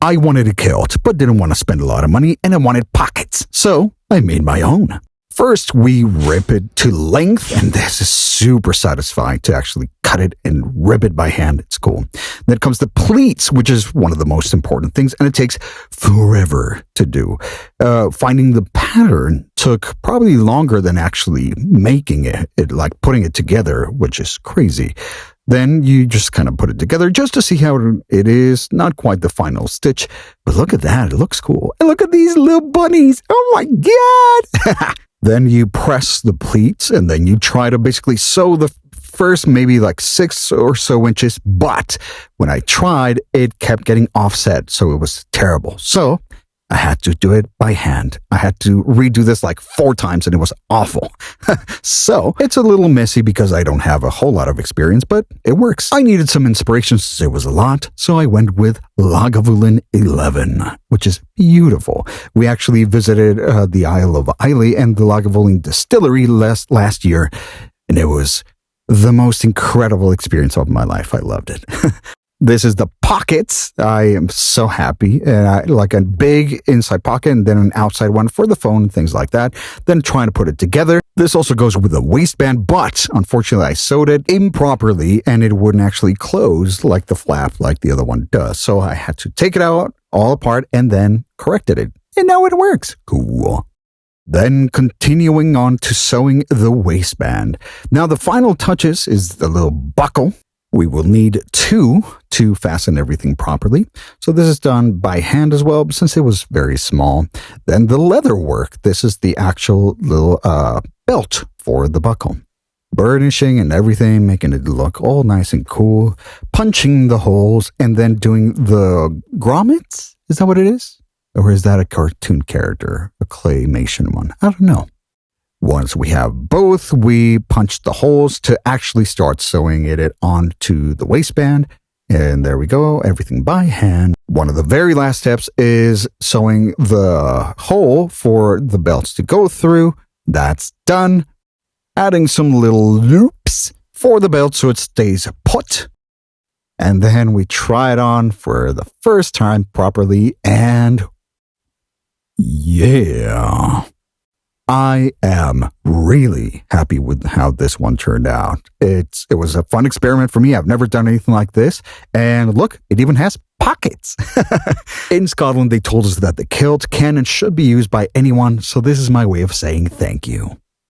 I wanted a kilt, but didn't want to spend a lot of money, and I wanted pockets, so I made my own. First, we rip it to length, and this is super satisfying to actually cut it and rip it by hand. It's cool. Then comes the pleats, which is one of the most important things, and it takes forever to do. Finding the pattern took probably longer than actually making it, like putting it together, which is crazy. Then you just kind of put it together just to see how it is. Not quite the final stitch, but look at that. It looks cool. And look at these little bunnies. Oh my God. Then you press the pleats and then you try to basically sew the first maybe like 6 or so inches. But when I tried, it kept getting offset. So it was terrible. So I had to do it by hand. I had to redo this like 4 times and it was awful. So it's a little messy because I don't have a whole lot of experience, but it works. I needed some inspiration since it was a lot, so I went with Lagavulin 11, which is beautiful. We actually visited the Isle of Islay and the Lagavulin distillery last year, and it was the most incredible experience of my life. I loved it. This is the pockets. I am so happy. Like a big inside pocket and then an outside one for the phone and things like that. Then trying to put it together. This also goes with a waistband, but unfortunately I sewed it improperly and it wouldn't actually close like the flap like the other one does. So I had to take it out all apart and then corrected it. And now it works. Cool. Then continuing on to sewing the waistband. Now the final touches is the little buckle. We will need 2 to fasten everything properly. So this is done by hand as well, since it was very small. Then the leather work. This is the actual little belt for the buckle. Burnishing and everything, making it look all nice and cool. Punching the holes and then doing the grommets. Is that what it is? Or is that a cartoon character? A claymation one? I don't know. Once we have both, we punch the holes to actually start sewing it onto the waistband. And there we go, everything by hand. One of the very last steps is sewing the hole for the belts to go through. That's done. Adding some little loops for the belt so it stays put. And then we try it on for the first time properly, and yeah. I am really happy with how this one turned out. It was a fun experiment for me. I've never done anything like this. And look, it even has pockets. In Scotland, they told us that the kilt can and should be used by anyone. So this is my way of saying thank you.